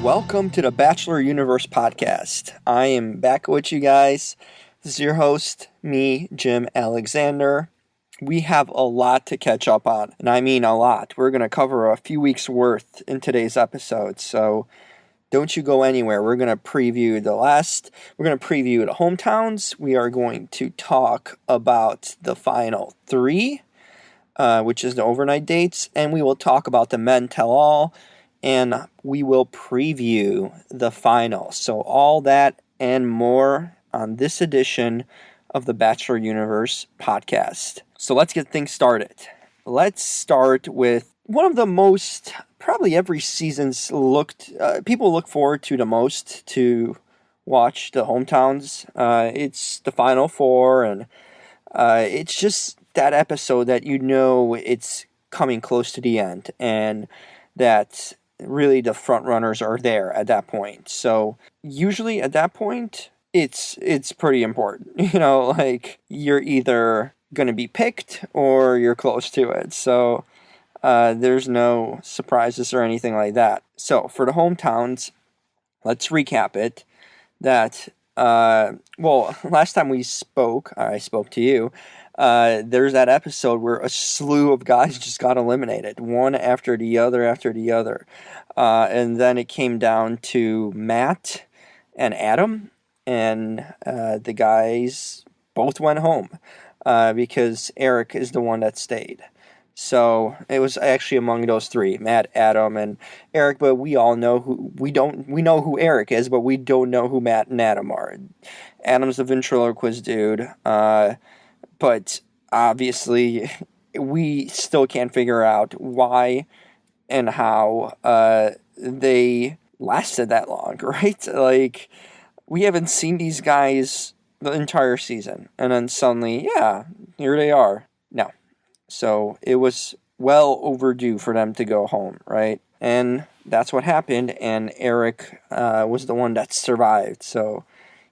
Welcome to the Bachelor Universe podcast. I am back with you guys. This is your host, me, Jim Alexander. We have a lot to catch up on, and I mean a lot. We're going to cover a few weeks' worth in today's episode, so don't you go anywhere. We're going to preview the hometowns. We are going to talk about the final three, which is the overnight dates, and we will talk about the men tell all, and we will preview the finals. So all that and more on this edition of the Bachelor Universe podcast. So let's get things started. Let's start with one of the most, probably every season's people look forward to the most to watch the hometowns. It's the final four, and it's just that episode that you know it's coming close to the end, and that really the front runners are there at that point. So usually at that point, it's pretty important. You know, like you're either going to be picked or you're close to it. So there's no surprises or anything like that. So for the hometowns, let's recap it. That, last time I spoke to you, there's that episode where a slew of guys just got eliminated, one after the other. And then it came down to Matt and Adam, and the guys both went home because Eric is the one that stayed. So it was actually among those three, Matt, Adam, and Eric, but we all know we know who Eric is, but we don't know who Matt and Adam are. Adam's the ventriloquist dude, but obviously we still can't figure out why and how they lasted that long, right? Like, we haven't seen these guys the entire season, and then suddenly, yeah, here they are. No. So it was well overdue for them to go home, right? And that's what happened, and Eric was the one that survived. So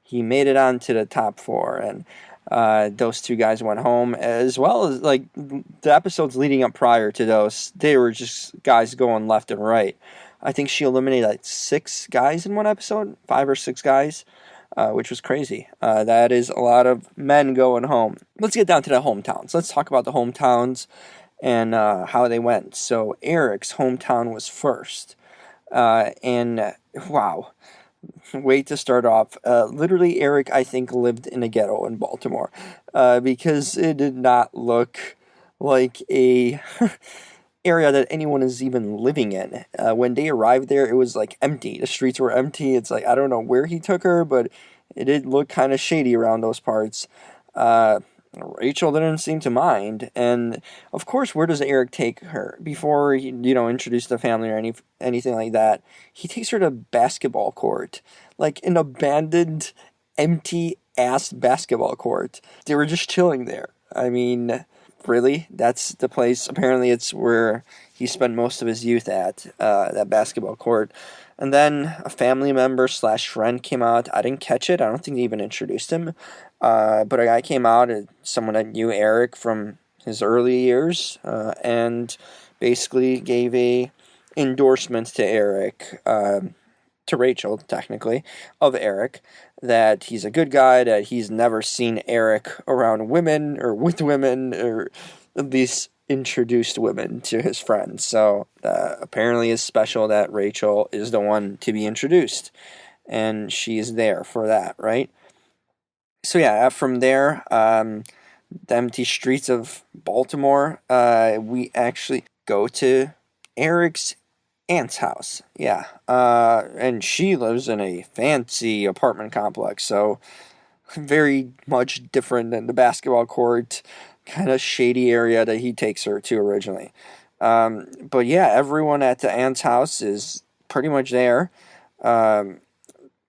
he made it on to the top four, and those two guys went home, as well as like the episodes leading up prior to those. They were just guys going left and right. I think she eliminated like 6 guys in one episode, 5 or 6 guys, which was crazy. That is a lot of men going home. Let's get down to the hometowns. Let's talk about the hometowns and how they went. So Eric's hometown was first, and wow. Way to start off. Literally, Eric, I think, lived in a ghetto in Baltimore because it did not look like a area that anyone is even living in. When they arrived there, it was like empty. The streets were empty. It's like, I don't know where he took her, but it did look kind of shady around those parts. Rachel didn't seem to mind, and of course, where does Eric take her before he, introduce the family or anything like that? He takes her to basketball court, like an abandoned, empty-ass basketball court. They were just chilling there. I mean, really? That's the place? Apparently, it's where he spent most of his youth at, that basketball court. And then a family member / friend came out. I didn't catch it. I don't think they even introduced him. But a guy came out, someone that knew Eric from his early years, and basically gave a endorsement to Eric, to Rachel, technically, of Eric, that he's a good guy, that he's never seen Eric around women or with women, or at least introduced women to his friends. So apparently it's special that Rachel is the one to be introduced, and she is there for that, right? So yeah, from there, the empty streets of Baltimore, we actually go to Eric's aunt's house. Yeah, and she lives in a fancy apartment complex, so very much different than the basketball court, kind of shady area that he takes her to originally. But yeah, everyone at the aunt's house is pretty much there. Um,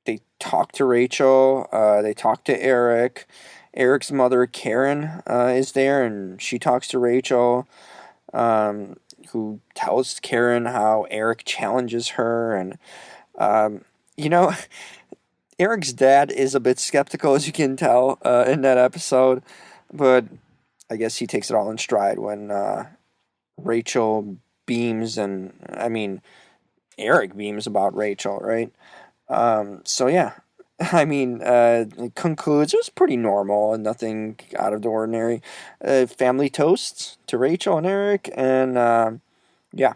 they talk to Rachel. They talk to Eric. Eric's mother, Karen, is there, and she talks to Rachel, who tells Karen how Eric challenges her. And, um, you know, Eric's dad is a bit skeptical, as you can tell, in that episode, but I guess he takes it all in stride when Rachel beams, and I mean, Eric beams about Rachel, right? So yeah, I mean, it concludes. It was pretty normal and nothing out of the ordinary. Family toasts to Rachel and Eric, and yeah,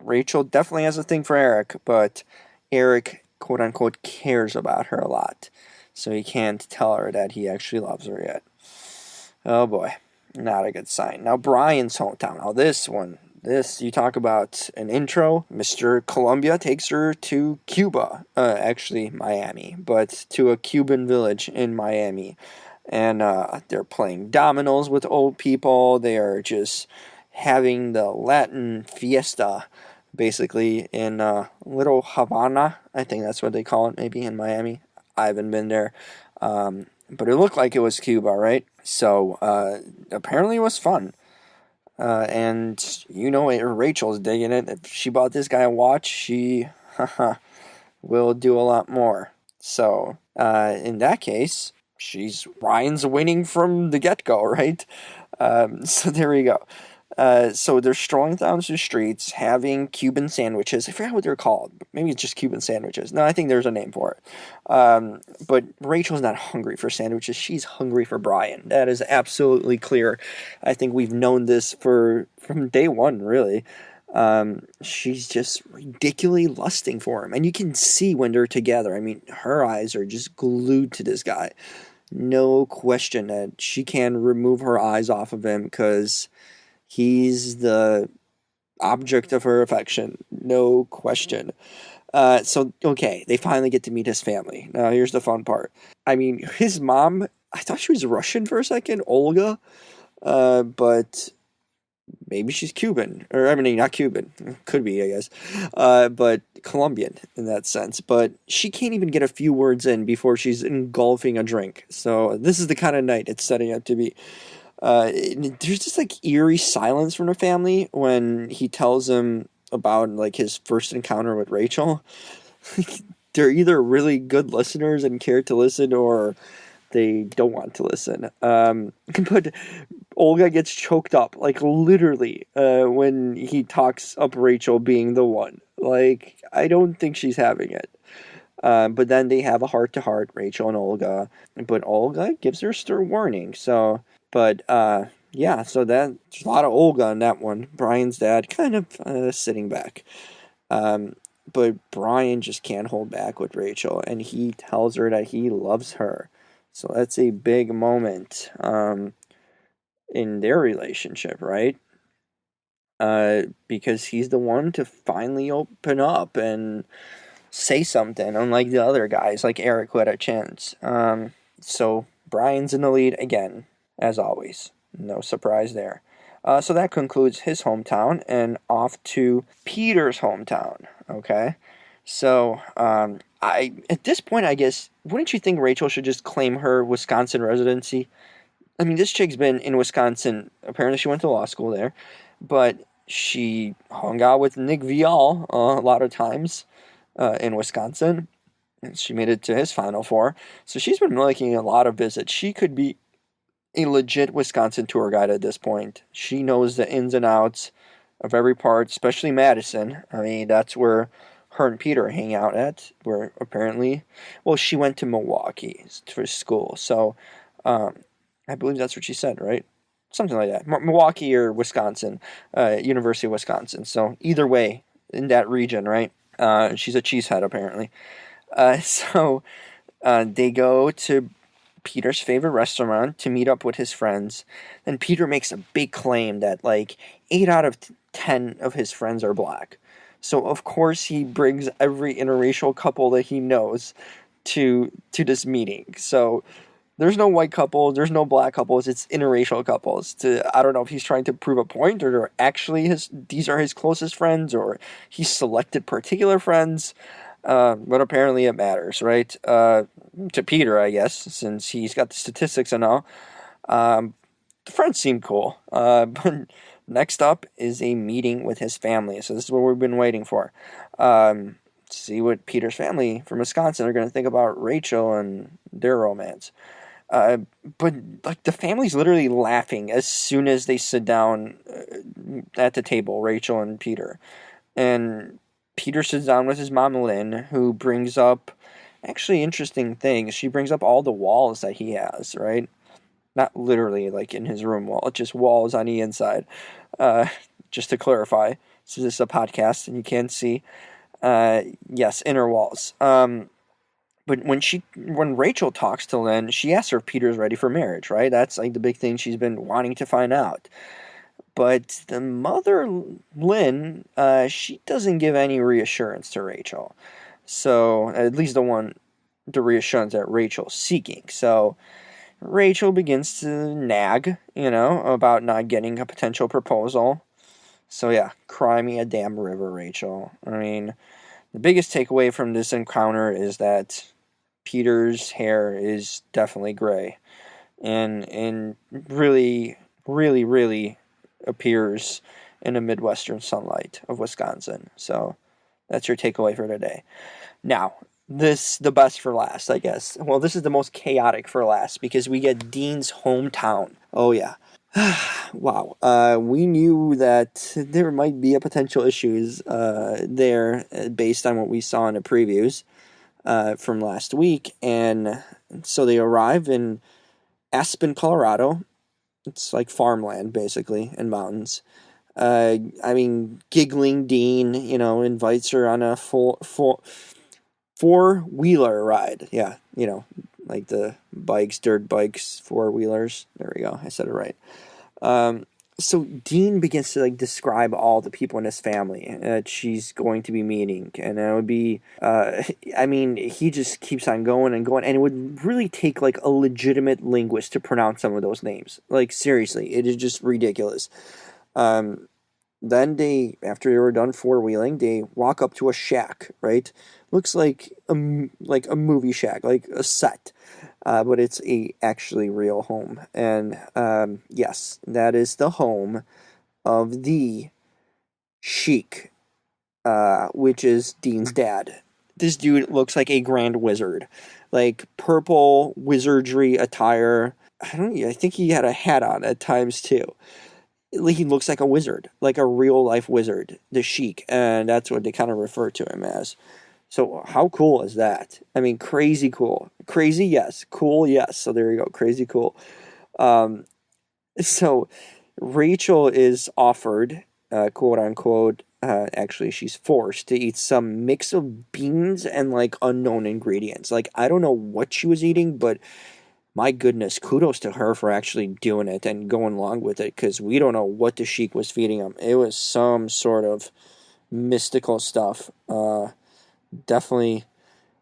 Rachel definitely has a thing for Eric, but Eric, quote unquote, cares about her a lot, so he can't tell her that he actually loves her yet. Oh boy, not a good sign. Now Brian's hometown. Now this, you talk about an intro. Mr. Columbia takes her to Cuba, actually Miami, but to a Cuban village in Miami. And they're playing dominoes with old people. They are just having the Latin fiesta, basically, in Little Havana. I think that's what they call it, maybe, in Miami. I haven't been there. But it looked like it was Cuba, right? So apparently it was fun. And you know Rachel's digging it. If she bought this guy a watch, she will do a lot more. So in that case, Ryan's winning from the get-go, right? So there we go. So they're strolling down the streets, having Cuban sandwiches. I forgot what they're called. Maybe it's just Cuban sandwiches. No, I think there's a name for it. But Rachel's not hungry for sandwiches. She's hungry for Brian. That is absolutely clear. I think we've known this from day one, really. She's just ridiculously lusting for him. And you can see when they're together. I mean, her eyes are just glued to this guy. No question that she can remove her eyes off of him because he's the object of her affection. No question. So, okay, they finally get to meet his family. Now, here's the fun part. I mean, his mom, I thought she was Russian for a second, Olga, but maybe she's Cuban. Or, I mean, not Cuban. Could be, I guess. But Colombian in that sense. But she can't even get a few words in before she's engulfing a drink. So, this is the kind of night it's setting up to be. There's just like eerie silence from the family when he tells them about like his first encounter with Rachel. They're either really good listeners and care to listen, or they don't want to listen. But Olga gets choked up, like literally, when he talks up Rachel being the one. Like, I don't think she's having it. But then they have a heart-to-heart, Rachel and Olga. But Olga gives her a warning, so... But, yeah, so there's a lot of Olga in that one. Brian's dad kind of sitting back. But Brian just can't hold back with Rachel, and he tells her that he loves her. So that's a big moment in their relationship, right? Because he's the one to finally open up and say something, unlike the other guys, like Eric, who had a chance. So Brian's in the lead again. As always, no surprise there. So that concludes his hometown, and off to Peter's hometown. Okay, so at this point, I guess, wouldn't you think Rachel should just claim her Wisconsin residency? I mean, this chick's been in Wisconsin. Apparently, she went to law school there, but she hung out with Nick Viall a lot of times in Wisconsin. And she made it to his Final Four, so she's been making a lot of visits. She could be a legit Wisconsin tour guide at this point. She knows the ins and outs of every part, especially Madison. I mean, that's where her and Peter hang out at, where apparently, well, she went to Milwaukee for school. So, I believe that's what she said, right? Something like that. Milwaukee or Wisconsin, University of Wisconsin. So, either way, in that region, right? She's a cheesehead, apparently. So, they go to Peter's favorite restaurant to meet up with his friends. And Peter makes a big claim that like 8 out of 10 of his friends are black. So of course he brings every interracial couple that he knows to this meeting. So There's no white couples, there's no black couples, it's interracial couples. I don't know if he's trying to prove a point, or they're actually these are his closest friends, or he selected particular friends. But apparently it matters, right? To Peter, I guess, since he's got the statistics and all. The friends seem cool. But next up is a meeting with his family. So this is what we've been waiting for. See what Peter's family from Wisconsin are going to think about Rachel and their romance. But like the family's literally laughing as soon as they sit down at the table, Rachel and Peter. And Peter sits down with his mom, Lynn, who brings up actually interesting things. She brings up all the walls that he has, right? Not literally like in his room wall, just walls on the inside. Just to clarify, so this is a podcast and you can't see. Yes, inner walls. But when Rachel talks to Lynn, she asks her if Peter's ready for marriage, right? That's like the big thing she's been wanting to find out. But the mother, Lynn, she doesn't give any reassurance to Rachel. So, at least the reassurance that Rachel's seeking. So, Rachel begins to nag, about not getting a potential proposal. So yeah, cry me a damn river, Rachel. I mean, the biggest takeaway from this encounter is that Peter's hair is definitely gray. And really, really, really appears in the Midwestern sunlight of Wisconsin. So that's your takeaway for today. Now, the best for last, I guess. Well, this is the most chaotic for last because we get Dean's hometown. Oh, yeah. Wow. We knew that there might be a potential issues there based on what we saw in the previews from last week. And so they arrive in Aspen, Colorado. It's like farmland, basically, and mountains. Giggling Dean, invites her on a four-wheeler ride. Yeah, like the bikes, dirt bikes, four-wheelers. There we go. I said it right. So Dean begins to describe all the people in his family that she's going to be meeting, and it would be, he just keeps on going and going, and it would really take a legitimate linguist to pronounce some of those names. Seriously, it is just ridiculous. Then after they were done four-wheeling, they walk up to a shack, right? Looks like a movie shack, like a set. But it's actually real home. And yes, that is the home of the Sheik, which is Dean's dad. This dude looks like a grand wizard. Purple wizardry attire. I think he had a hat on at times too. He looks like a wizard, like a real life wizard, the Sheik, and that's what they kind of refer to him as. So how cool is that? I mean, crazy cool. Crazy, yes. Cool, yes. So there you go. Crazy cool. So Rachel is offered, quote unquote, actually she's forced to eat some mix of beans and unknown ingredients. I don't know what she was eating, but my goodness, kudos to her for actually doing it and going along with it, because we don't know what the Sheik was feeding him. It was some sort of mystical stuff. Definitely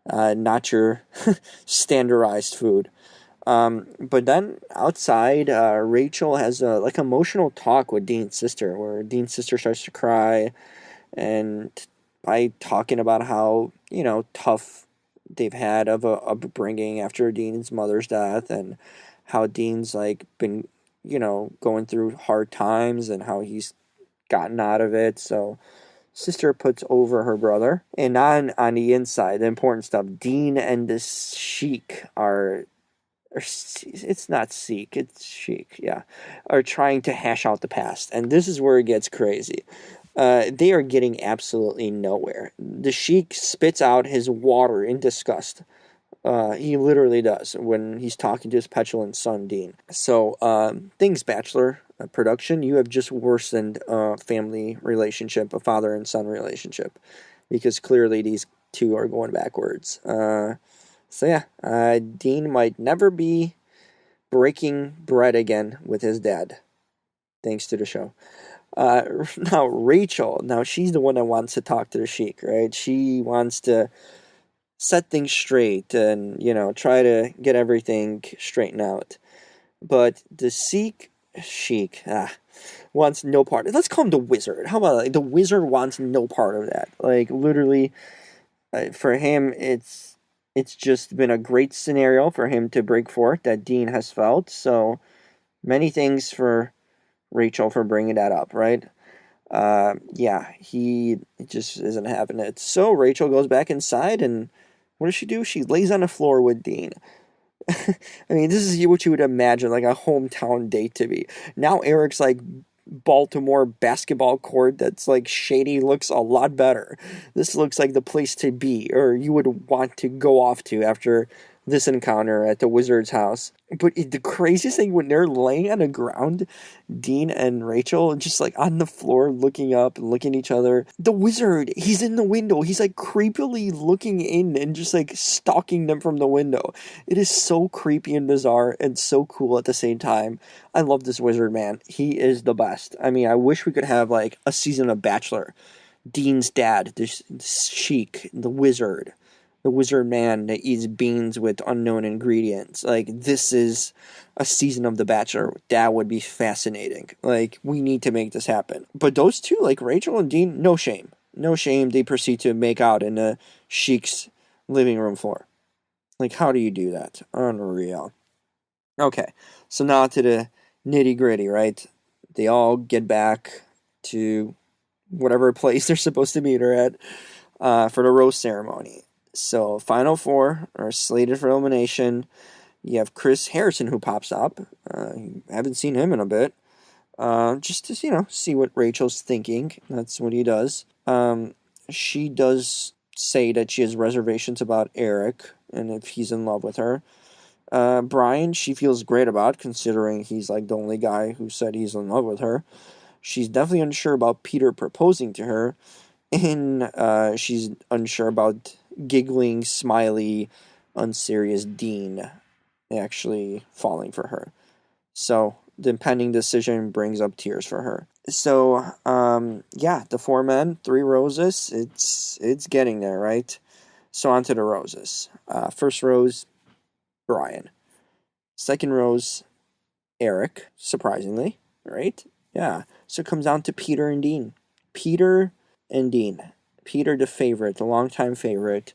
not your standardized food. But then outside, Rachel has a emotional talk with Dean's sister, where Dean's sister starts to cry, and by talking about how tough they've had of a upbringing after Dean's mother's death, and how Dean's been going through hard times and how he's gotten out of it. So sister puts over her brother, and on the inside, the important stuff, Dean and this Sheik it's not Sheik, it's Sheik, yeah, are trying to hash out the past, and this is where it gets crazy. They are getting absolutely nowhere. The Sheik spits out his water in disgust. He literally does when he's talking to his petulant son, Dean. So, things, Bachelor production, you have just worsened a family relationship, a father and son relationship, because clearly these two are going backwards. Dean might never be breaking bread again with his dad, thanks to the show. Now Rachel, she's the one that wants to talk to the Sheik, right? She wants to set things straight and, try to get everything straightened out. But the Sheik, wants no part. Let's call him the Wizard. How about the Wizard wants no part of that? Like, literally, for him, it's just been a great scenario for him to break forth that Dean has felt. So many things for Rachel for bringing that up, right? He just isn't having it. So Rachel goes back inside, and what does she do? She lays on the floor with Dean. I mean, this is what you would imagine like a hometown date to be. Now Eric's like Baltimore basketball court that's like shady looks a lot better. This looks like the place to be, or you would want to go off to after this encounter at the Wizard's house. But the craziest thing, when they're laying on the ground, Dean and Rachel just like on the floor looking up and looking at each other, the Wizard, he's in the window. He's like creepily looking in and just like stalking them from the window. It is so creepy and bizarre and so cool at the same time. I love this Wizard, man. He is the best. I mean, I wish we could have like a season of Bachelor. Dean's dad, the Sheik, the Wizard man that eats beans with unknown ingredients. Like, this is a season of The Bachelor. That would be fascinating. Like, we need to make this happen. But those two, like Rachel and Dean, no shame. No shame. They proceed to make out in the Sheik's living room floor. Like, how do you do that? Unreal. Okay, so now to the nitty gritty, right? They all get back to whatever place they're supposed to meet her at for the rose ceremony. So, final four are slated for elimination. You have Chris Harrison, who pops up. Haven't seen him in a bit. Just to, see what Rachel's thinking. That's what he does. She does say that she has reservations about Eric, and if he's in love with her. Brian, she feels great about, considering he's like the only guy who said he's in love with her. She's definitely unsure about Peter proposing to her. And she's unsure about giggling, smiley, unserious Dean actually falling for her. So the impending decision brings up tears for her. So, the 4 men, 3 roses, it's getting there, right? So on to the roses. First rose, Brian. Second rose, Eric, surprisingly, right? Yeah. So it comes down to Peter and Dean. Peter and Dean. Peter, the favorite, the longtime favorite,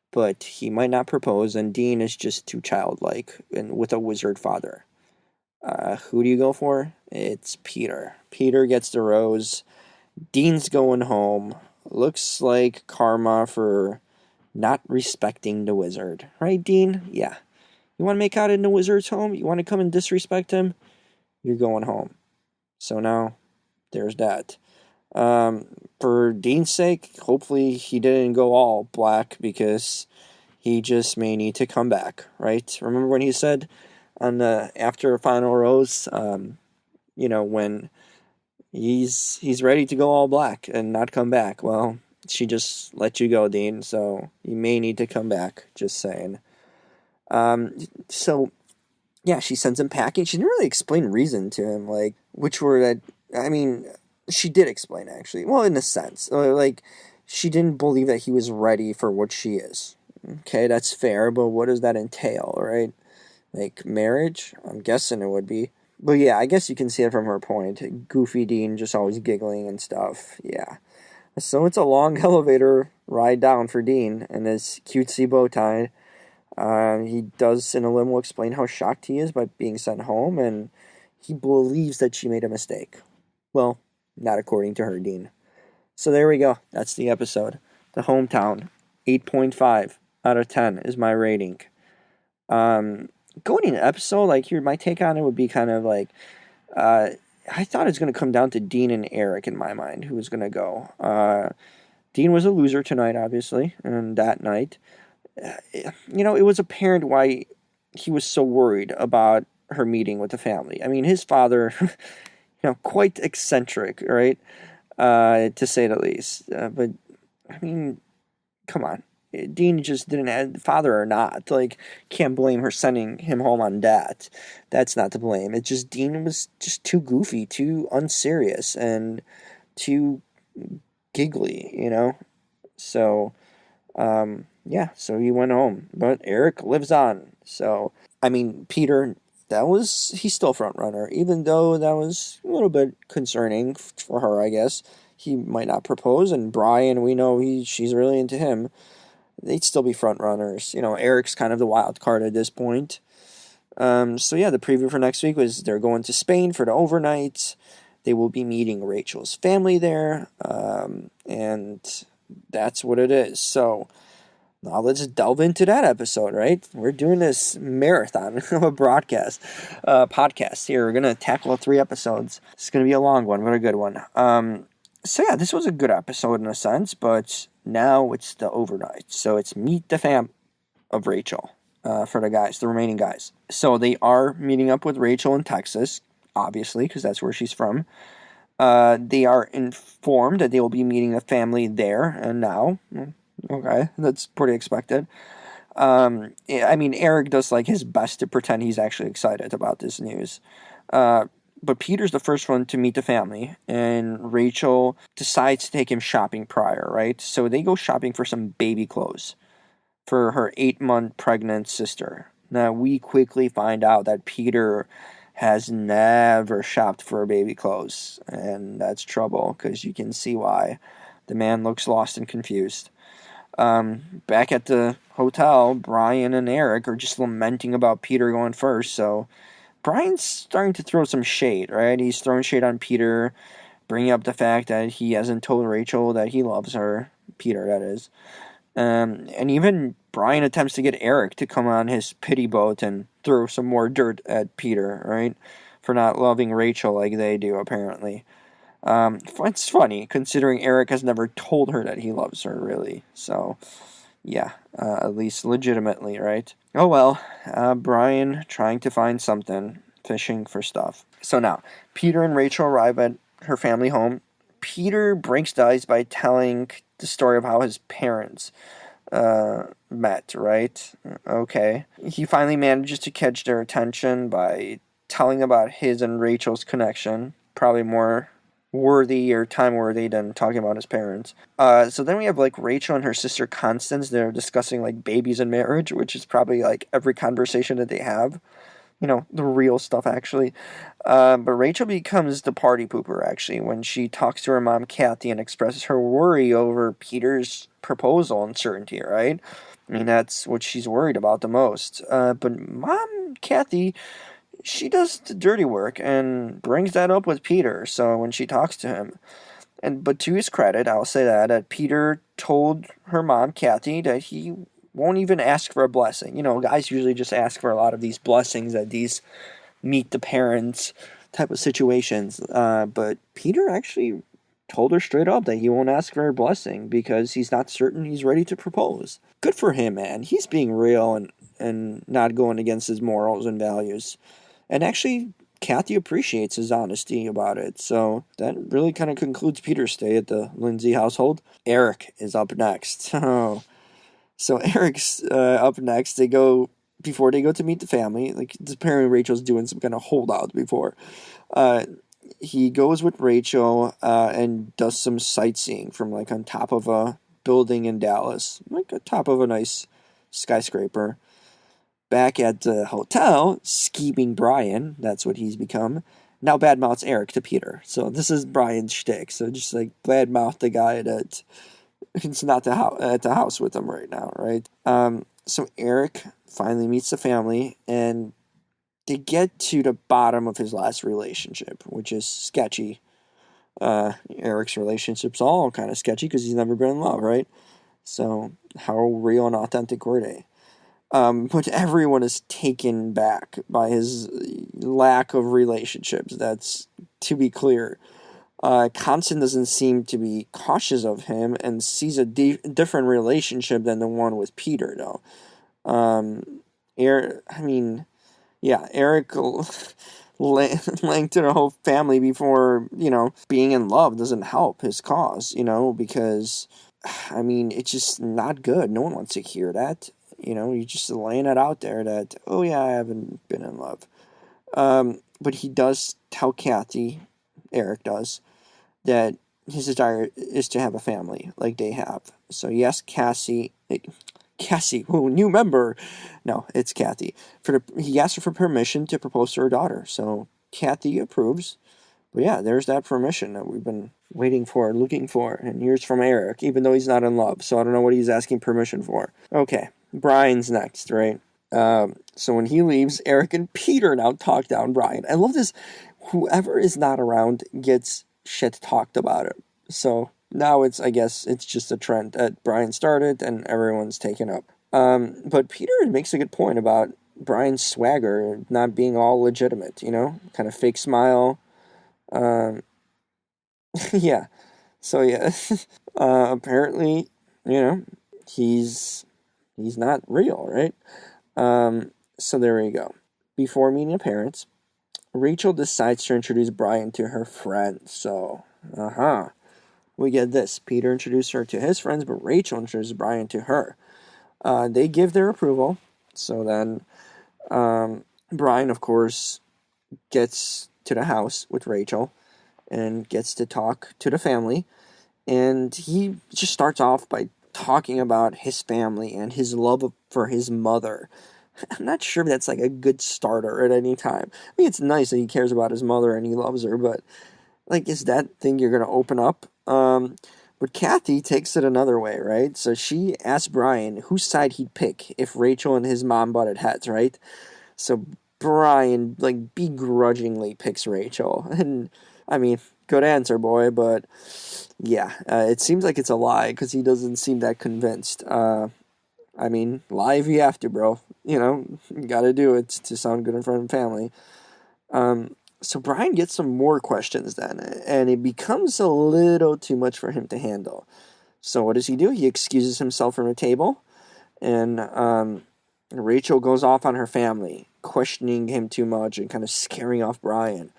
but he might not propose, and Dean is just too childlike and with a wizard father. Who do you go for? It's Peter. Peter gets the rose. Dean's going home. Looks like karma for not respecting the wizard. Right, Dean? Yeah. You want to make out in the wizard's home? You want to come and disrespect him? You're going home. So now, there's that. For Dean's sake, hopefully he didn't go all black, because he just may need to come back, right? Remember when he said on the after final rose, when he's ready to go all black and not come back. Well, she just let you go, Dean, so you may need to come back, just saying. She sends him packing. She didn't really explain reason to him, like, which were that, she did explain, actually. Well, in a sense. Like, she didn't believe that he was ready for what she is. Okay, that's fair, but what does that entail, right? Like, marriage? I'm guessing it would be. But yeah, I guess you can see it from her point. Goofy Dean just always giggling and stuff. Yeah. So it's a long elevator ride down for Dean and his cutesy bow tie. He does, in a limo, explain how shocked he is by being sent home, and he believes that she made a mistake. Well, not according to her, Dean. So there we go. That's the episode. The Hometown. 8.5 out of 10 is my rating. Going in an episode, like, my take on it would be kind of like, I thought it was going to come down to Dean and Eric in my mind, who was going to go. Dean was a loser tonight, obviously, and that night. It was apparent why he was so worried about her meeting with the family. I mean, his father, quite eccentric, right? To say the least. But, come on. Dean just didn't have, father or not, like, can't blame her sending him home on that. That's not to blame. It's just Dean was just too goofy, too unserious, and too giggly, So, yeah, so he went home. But Eric lives on. So, I mean, Peter, he's still front runner, even though that was a little bit concerning for her, I guess. He might not propose, and Brian, we know she's really into him. They'd still be front runners. Eric's kind of the wild card at this point. So yeah, the preview for next week was they're going to Spain for the overnight. They will be meeting Rachel's family there, and that's what it is. So now let's delve into that episode, right? We're doing this marathon of a podcast here. We're going to tackle 3 episodes. It's going to be a long one, but a good one. So yeah, this was a good episode in a sense, but now it's the overnight. So it's meet the fam of Rachel for the remaining guys. So they are meeting up with Rachel in Texas, obviously, because that's where she's from. They are informed that they will be meeting the family there and now. Okay, that's pretty expected. I mean, Eric does his best to pretend he's actually excited about this news. But Peter's the first one to meet the family, and Rachel decides to take him shopping prior, right? So they go shopping for some baby clothes for her 8-month pregnant sister. Now, we quickly find out that Peter has never shopped for baby clothes, and that's trouble, because you can see why. The man looks lost and confused. Back at the hotel, Brian and Eric are just lamenting about Peter going first, so Brian's starting to throw some shade, right? He's throwing shade on Peter, bringing up the fact that he hasn't told Rachel that he loves her. Peter, that is. And even Brian attempts to get Eric to come on his pity boat and throw some more dirt at Peter, right? For not loving Rachel like they do, apparently. It's funny, considering Eric has never told her that he loves her, really. So, yeah, at least legitimately, right? Oh well, Brian trying to find something, fishing for stuff. So now, Peter and Rachel arrive at her family home. Peter breaks the ice by telling the story of how his parents met, right? Okay. He finally manages to catch their attention by telling about his and Rachel's connection, probably more worthy or time-worthy than talking about his parents. So then we have Rachel and her sister Constance. They're discussing babies and marriage, which is probably every conversation that they have. The real stuff, actually. But Rachel becomes the party pooper, actually, when she talks to her mom, Kathy, and expresses her worry over Peter's proposal uncertainty, right? I mean, that's what she's worried about the most. But Mom, Kathy, she does the dirty work and brings that up with Peter, so when she talks to him. But to his credit, I'll say that Peter told her mom, Kathy, that he won't even ask for a blessing. Guys usually just ask for a lot of these blessings at these meet the parents type of situations. But Peter actually told her straight up that he won't ask for a blessing because he's not certain he's ready to propose. Good for him, man. He's being real and not going against his morals and values. And actually, Kathy appreciates his honesty about it. So that really kind of concludes Peter's stay at the Lindsay household. Eric is up next. Oh. So Eric's up next. Before they go to meet the family. Apparently Rachel's doing some kind of holdout before. He goes with Rachel and does some sightseeing from on top of a building in Dallas. On top of a nice skyscraper. Back at the hotel, scheming Brian, that's what he's become, now badmouths Eric to Peter. So this is Brian's shtick. So just badmouth the guy that it's not at the house with him right now, right? So Eric finally meets the family, and they get to the bottom of his last relationship, which is sketchy. Eric's relationship's all kind of sketchy because he's never been in love, right? So how real and authentic were they? But everyone is taken back by his lack of relationships. That's to be clear. Constance doesn't seem to be cautious of him and sees a different relationship than the one with Peter, though. Eric linked to the whole family before, being in love doesn't help his cause, because, it's just not good. No one wants to hear that. You're just laying it out there that, oh yeah, I haven't been in love. But he does tell Kathy, Eric does, that his desire is to have a family like they have. So he asks Cassie, new member. No, it's Kathy. He asked her for permission to propose to her daughter. So Kathy approves. But yeah, there's that permission that we've been waiting for, looking for. And here's from Eric, even though he's not in love. So I don't know what he's asking permission for. Okay, Brian's next, right? So when he leaves, Eric and Peter now talk down Brian. I love this. Whoever is not around gets shit talked about it. So now I guess it's just a trend that Brian started and everyone's taken up. But Peter makes a good point about Brian's swagger not being all legitimate, kind of fake smile. Yeah. So yeah, apparently, he's not real, right? So there we go. Before meeting the parents, Rachel decides to introduce Brian to her friends. So, we get this. Peter introduced her to his friends, but Rachel introduces Brian to her. They give their approval. So then, Brian, of course, gets to the house with Rachel and gets to talk to the family. And he just starts off by talking about his family and his love for his mother. I'm not sure if that's like a good starter at any time. I mean, it's nice that he cares about his mother and he loves her, but like, is that thing you're going to open up? But Kathy takes it another way, right? So she asked Brian whose side he'd pick if Rachel and his mom butted heads, right? So Brian, like, begrudgingly picks Rachel. And, I mean, good answer, boy, but yeah, it seems like it's a lie because he doesn't seem that convinced. I mean, lie if you have to, bro. You gotta do it to sound good in front of family. So Brian gets some more questions then, and it becomes a little too much for him to handle. So what does he do? He excuses himself from the table, and Rachel goes off on her family, questioning him too much and kind of scaring off Brian.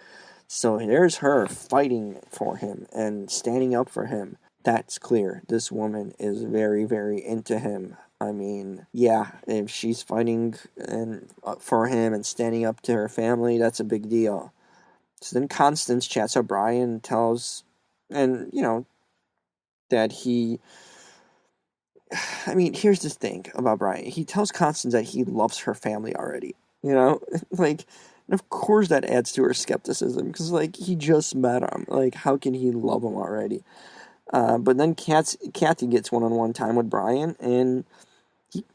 So there's her fighting for him and standing up for him. That's clear. This woman is very, very into him. I mean, yeah, if she's fighting for him and standing up to her family, that's a big deal. So then Constance chats up Brian, tells, and, that I mean, here's the thing about Brian. He tells Constance that he loves her family already, like, and of course that adds to her skepticism, because, like, he just met him. Like, how can he love him already? But then Kathy gets one-on-one time with Brian, and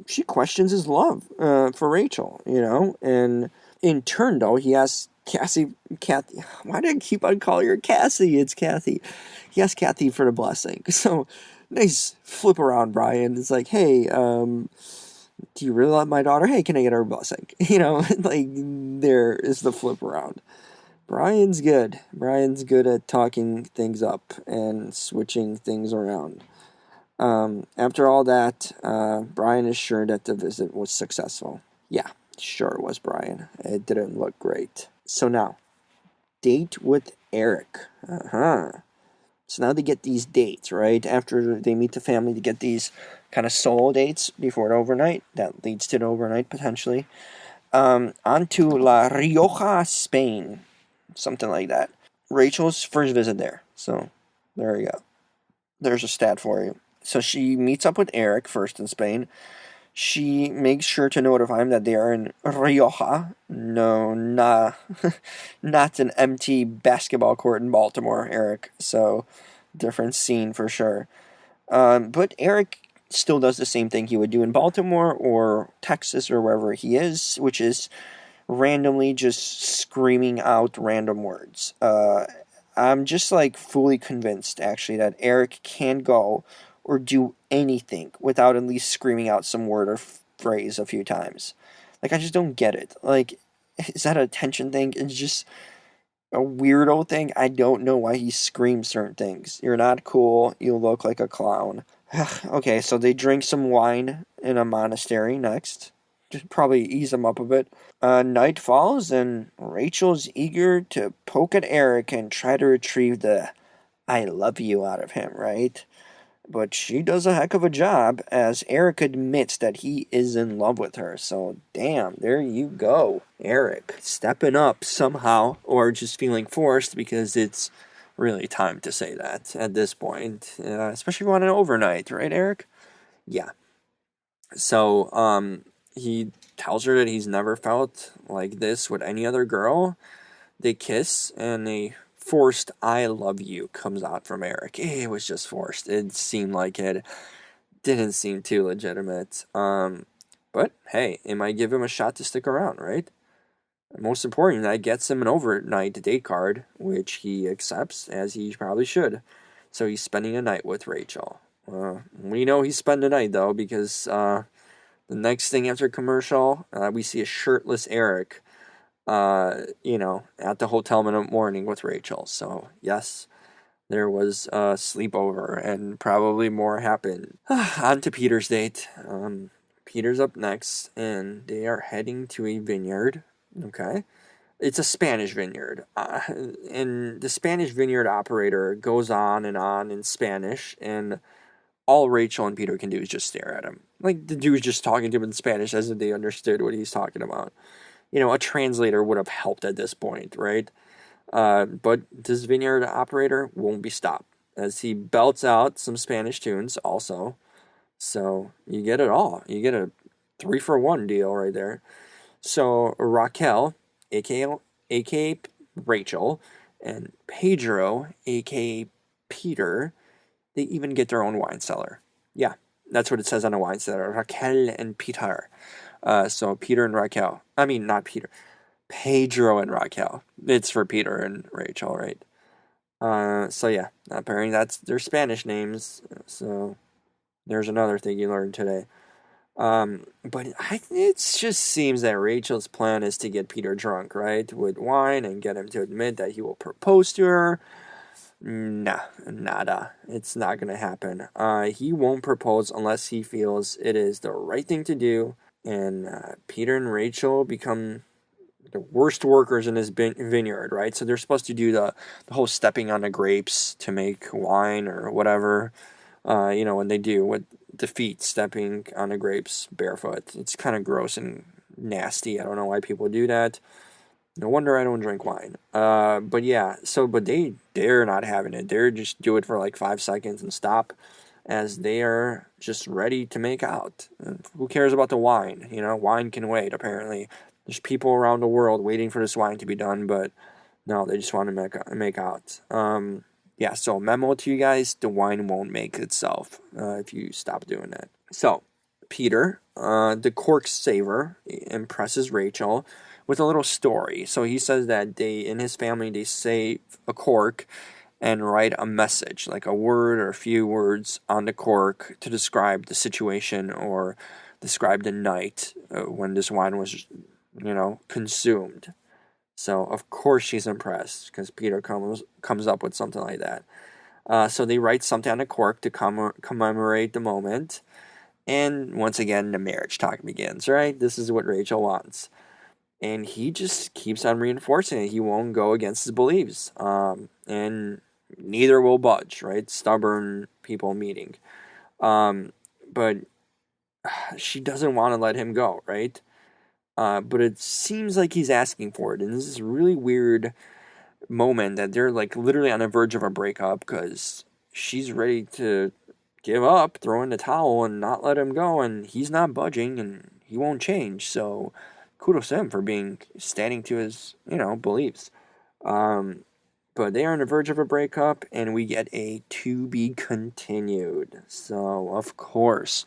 she questions his love for Rachel, and in turn, though, he asks Kathy, why do I keep on calling her Cassie? It's Kathy. He asks Kathy for the blessing. So, nice flip around, Brian. It's like, hey, do you really love my daughter? Hey, can I get her blessing? Like, there is the flip around. Brian's good. Brian's good at talking things up and switching things around. After all that, Brian is sure that the visit was successful. Yeah, sure it was, Brian. It didn't look great. So now, date with Eric. So now they get these dates, right? After they meet the family, to get these kind of solo dates before the overnight. That leads to the overnight, potentially. On to La Rioja, Spain. Something like that. Rachel's first visit there. So, there you go. There's a stat for you. So she meets up with Eric first in Spain. She makes sure to notify him that they are in Rioja. No, not an empty basketball court in Baltimore, Eric. So, different scene for sure. But Eric still does the same thing he would do in Baltimore or Texas or wherever he is, which is randomly just screaming out random words. I'm just like fully convinced, actually, that Eric can go or do anything without at least screaming out some word or phrase a few times. Like, I just don't get it. Like, is that a attention thing? It's just a weirdo thing. I don't know why he screams certain things. You're not cool. You look like a clown. Okay, so they drink some wine in a monastery next. Just probably ease them up a bit. Night falls, and Rachel's eager to poke at Eric and try to retrieve the I love you out of him, right? But she does a heck of a job, as Eric admits that he is in love with her. So, damn, there you go. Eric stepping up somehow, or just feeling forced, because it's really time to say that at this point. Especially if you want an overnight, right, Eric? Yeah. So he tells her that he's never felt like this with any other girl. They kiss, and a forced "I love you" comes out from Eric. It was just forced. It seemed like it. Didn't seem too legitimate. But hey, it might give him a shot to stick around, right? Most important, that gets him an overnight date card, which he accepts, as he probably should. So he's spending a night with Rachel. We know he's spending a night, though, because the next thing after commercial, we see a shirtless Eric, at the hotel in the morning with Rachel. So, yes, there was a sleepover, and probably more happened. On to Peter's date. Peter's up next, and they are heading to a vineyard. Okay. It's a Spanish vineyard. And the Spanish vineyard operator goes on in Spanish, and all Rachel and Peter can do is just stare at him. Like, the dude's just talking to him in Spanish as if they understood what he's talking about. A translator would have helped at this point, right? But this vineyard operator won't be stopped, as he belts out some Spanish tunes also. So you get it all. You get a 3-for-1 deal right there. So Raquel, aka Rachel, and Pedro, aka Peter, they even get their own wine cellar. Yeah, that's what it says on a wine cellar. Raquel and Peter. So Peter and Raquel. I mean, not Peter. Pedro and Raquel. It's for Peter and Rachel, right? So yeah, apparently that's their Spanish names. So there's another thing you learned today. But it just seems that Rachel's plan is to get Peter drunk, right? With wine and get him to admit that he will propose to her. Nah, nada. It's not gonna happen. He won't propose unless he feels it is the right thing to do. And Peter and Rachel become the worst workers in this vineyard, right? So they're supposed to do the whole stepping on the grapes to make wine or whatever. When they do with the feet stepping on the grapes barefoot. It's kind of gross and nasty. I don't know why people do that. No wonder I don't drink wine. But yeah, but they're not having it. They're just do it for like 5 seconds and stop, as they are just ready to make out. Who cares about the wine? Wine can wait, apparently. There's people around the world waiting for this wine to be done, but no, they just want to make out. Yeah, so memo to you guys, the wine won't make itself if you stop doing that. So, Peter, the cork saver, impresses Rachel with a little story. So he says that in his family, they save a cork and write a message, like a word or a few words on the cork to describe the situation or describe the night when this wine was, consumed. So, of course, she's impressed because Peter comes up with something like that. So they write something on the cork to commemorate the moment. And once again, the marriage talk begins, right? This is what Rachel wants. And he just keeps on reinforcing it. He won't go against his beliefs. And neither will budge, right? Stubborn people meeting. But she doesn't want to let him go, right? But it seems like he's asking for it. And this is really weird moment that they're like literally on the verge of a breakup because she's ready to give up, throw in the towel, and not let him go, and he's not budging and he won't change. So kudos to him for standing to his beliefs. But they are on the verge of a breakup, and we get a to be continued. So of course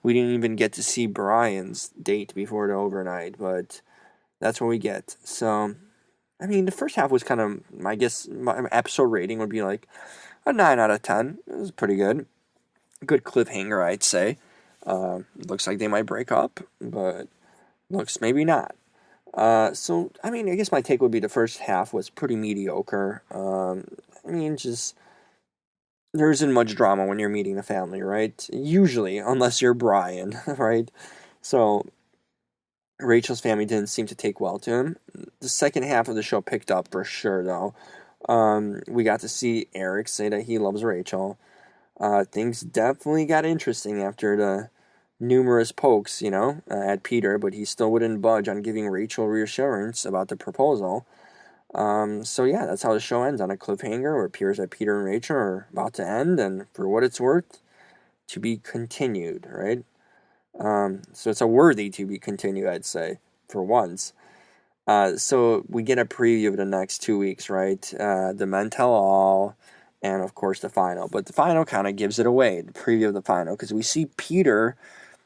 we didn't even get to see Brian's date before the overnight, but that's what we get. So I mean, the first half was kind of, I guess, my episode rating would be like a 9 out of 10. It was pretty good. Good cliffhanger, I'd say. Looks like they might break up, but looks maybe not. So, I mean, I guess my take would be the first half was pretty mediocre. Just, there isn't much drama when you're meeting the family, right? Usually, unless you're Brian, right? So, Rachel's family didn't seem to take well to him. The second half of the show picked up for sure, though. We got to see Eric say that he loves Rachel. Things definitely got interesting after the numerous pokes, at Peter, but he still wouldn't budge on giving Rachel reassurance about the proposal. So yeah, that's how the show ends, on a cliffhanger where it appears that Peter and Rachel are about to end, and for what it's worth, to be continued, right? So it's a worthy to be continued, I'd say, for once. So we get a preview of the next 2 weeks, right? The Men Tell All, and of course the final. But the final kind of gives it away, the preview of the final, because we see Peter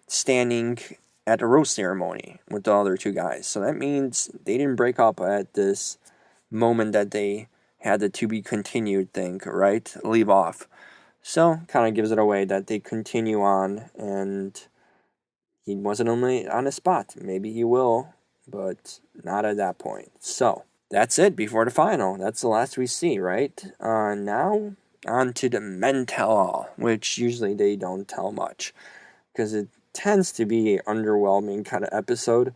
standing at the rose ceremony with the other two guys. So that means they didn't break up at this moment that they had the to be continued thing, right? Leave off. So kind of gives it away that they continue on, and he wasn't only on the spot. Maybe he will, but not at that point. So that's it before the final. That's the last we see, right? Now on to the Men Tell All, which usually they don't tell much because it tends to be an underwhelming kind of episode.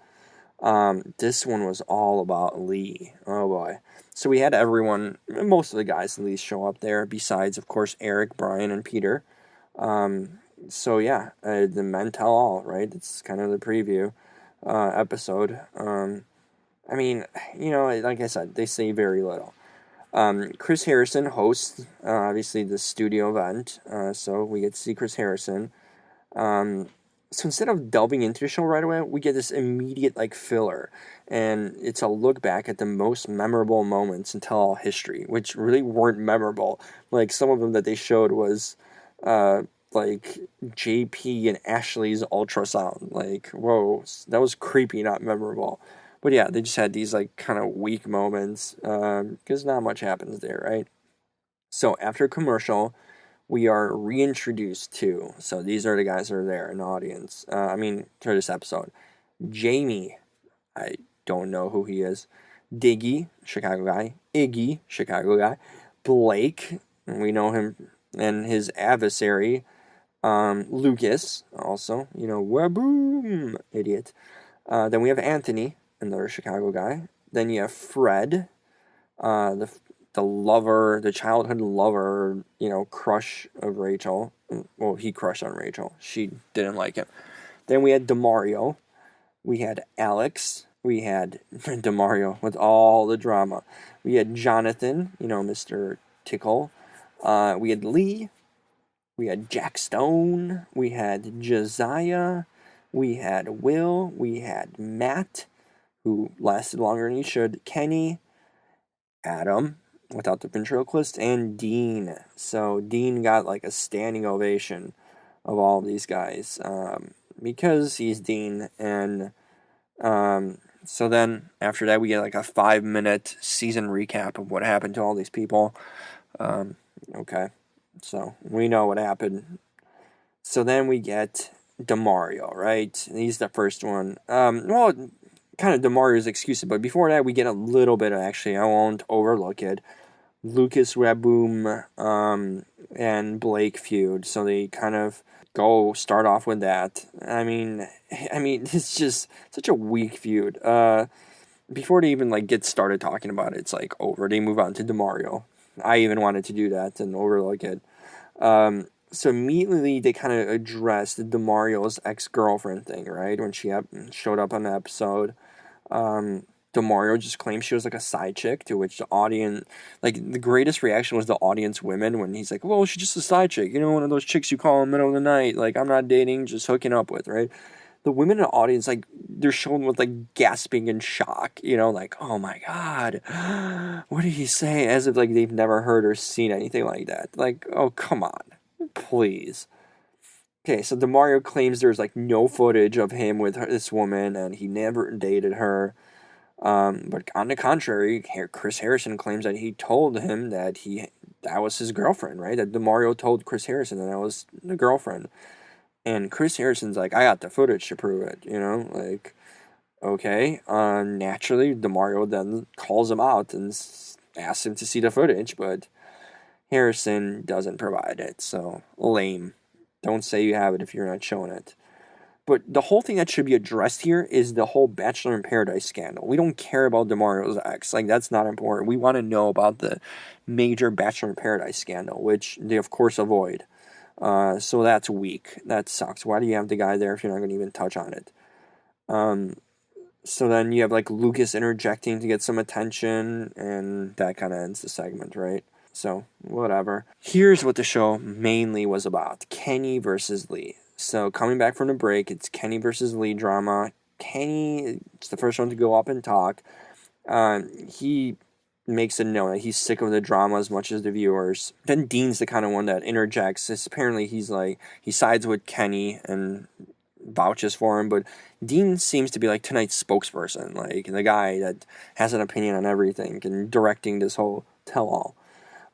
This one was all about Lee. Oh boy. So we had everyone, most of the guys at least, show up there, besides, of course, Eric, Brian, and Peter. So yeah, the Men Tell All, right? It's kind of the preview episode. I mean, like I said, they say very little. Chris Harrison hosts, obviously, the studio event, so we get to see Chris Harrison. So instead of delving into the show right away, we get this immediate filler, and it's a look back at the most memorable moments in Tell All history, which really weren't memorable. Like some of them that they showed was like JP and Ashley's ultrasound. Like, whoa, that was creepy, not memorable. But yeah, they just had these kind of weak moments because not much happens there, right? So after commercial, we are reintroduced to, so these are the guys that are there in the audience, for this episode. Jamie, I don't know who he is. Diggy, Chicago guy. Iggy, Chicago guy. Blake, we know him, and his adversary, Lucas, also, waboom, idiot. Then we have Anthony, another Chicago guy. Then you have Fred, the lover, the childhood lover, crush of Rachel. Well, he crushed on Rachel. She didn't like him. Then we had DeMario. We had Alex. We had DeMario with all the drama. We had Jonathan, Mr. Tickle. We had Lee. We had Jack Stone. We had Josiah. We had Will. We had Matt, who lasted longer than he should. Kenny. Adam, without the ventriloquist, and Dean. So Dean got a standing ovation of all of these guys because he's Dean. And so then after that, we get a 5-minute season recap of what happened to all these people. Okay, so we know what happened. So then we get DeMario, right? He's the first one. Kind of DeMario's excuses, but before that, we get a little bit of, actually, I won't overlook it, Lucas Waboom and Blake feud. So they kind of start off with that. I mean, it's just such a weak feud. Before they even get started talking about it, it's over. They move on to DeMario. I even wanted to do that and overlook it. So immediately they kind of addressed DeMario's ex-girlfriend thing, right? When she showed up on the episode. DeMario just claimed she was a side chick, to which the audience, the greatest reaction was the audience women when he's well, she's just a side chick, one of those chicks you call in the middle of the night, I'm not dating, just hooking up with, right? The women in the audience, they're shown with gasping in shock, oh my god, what did he say? As if they've never heard or seen anything like that. Oh, come on, please. Okay, so DeMario claims there's no footage of him with this woman, and he never dated her. But on the contrary, Chris Harrison claims that he told him that was his girlfriend, right? That DeMario told Chris Harrison that was the girlfriend, and Chris Harrison's I got the footage to prove it, okay. Naturally, DeMario then calls him out and asks him to see the footage, but Harrison doesn't provide it. So lame. Don't say you have it if you're not showing it. But the whole thing that should be addressed here is the whole Bachelor in Paradise scandal. We don't care about DeMario's ex. That's not important. We want to know about the major Bachelor in Paradise scandal, which they, of course, avoid. So that's weak. That sucks. Why do you have the guy there if you're not going to even touch on it? So then you have Lucas interjecting to get some attention, and that kind of ends the segment, right? So, whatever. Here's what the show mainly was about. Kenny versus Lee. So coming back from the break, it's Kenny versus Lee drama. Kenny is the first one to go up and talk. He makes it known that he's sick of the drama as much as the viewers. Then Dean's the kind of one that interjects. Apparently he sides with Kenny and vouches for him, but Dean seems to be like tonight's spokesperson, like the guy that has an opinion on everything and directing this whole tell-all.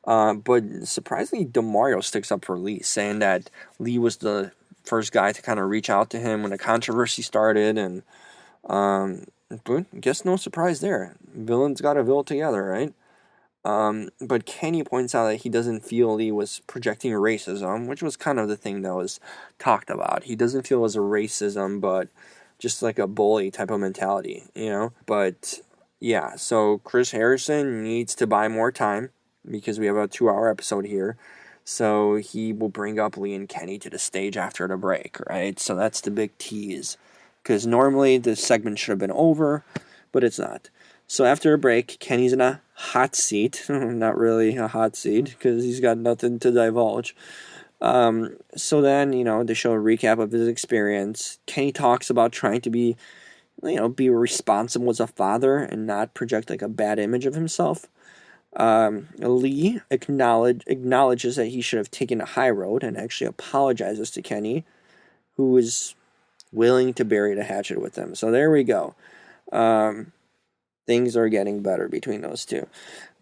But surprisingly, DeMario sticks up for Lee, saying that Lee was the first guy to kind of reach out to him when the controversy started, and but guess no surprise there. Villains got to villain together, right? But Kenny points out that he doesn't feel Lee was projecting racism, which was kind of the thing that was talked about. He doesn't feel it was a racism, but just like a bully type of mentality, you know? But yeah, so Chris Harrison needs to buy more time because we have a 2-hour episode here. So he will bring up Lee and Kenny to the stage after the break, right? So that's the big tease. Because normally this segment should have been over, but it's not. So after a break, Kenny's in a hot seat. Not really a hot seat, because he's got nothing to divulge. So then, they show a recap of his experience. Kenny talks about trying to be responsible as a father and not project like a bad image of himself. Lee acknowledges that he should have taken a high road and actually apologizes to Kenny, who is willing to bury the hatchet with him. So there we go. Things are getting better between those two.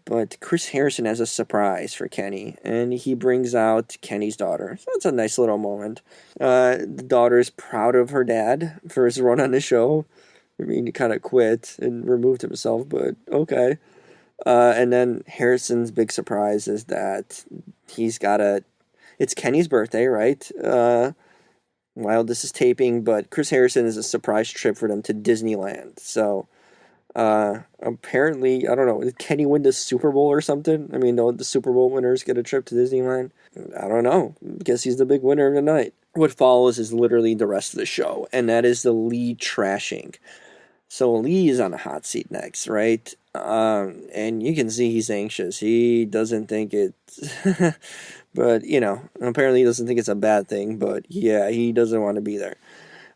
But Chris Harrison has a surprise for Kenny, and he brings out Kenny's daughter. So it's a nice little moment. The daughter is proud of her dad for his run on the show. I mean, he kind of quit and removed himself, but okay. And then Harrison's big surprise is that it's Kenny's birthday, right? While this is taping, but Chris Harrison is a surprise trip for them to Disneyland. So, apparently, I don't know, did Kenny win the Super Bowl or something? I mean, don't the Super Bowl winners get a trip to Disneyland? I don't know. Guess he's the big winner of the night. What follows is literally the rest of the show, and that is the Lee trashing. So Lee is on a hot seat next, right? And you can see he's anxious. He doesn't think it's... but, apparently he doesn't think it's a bad thing. But, yeah, he doesn't want to be there.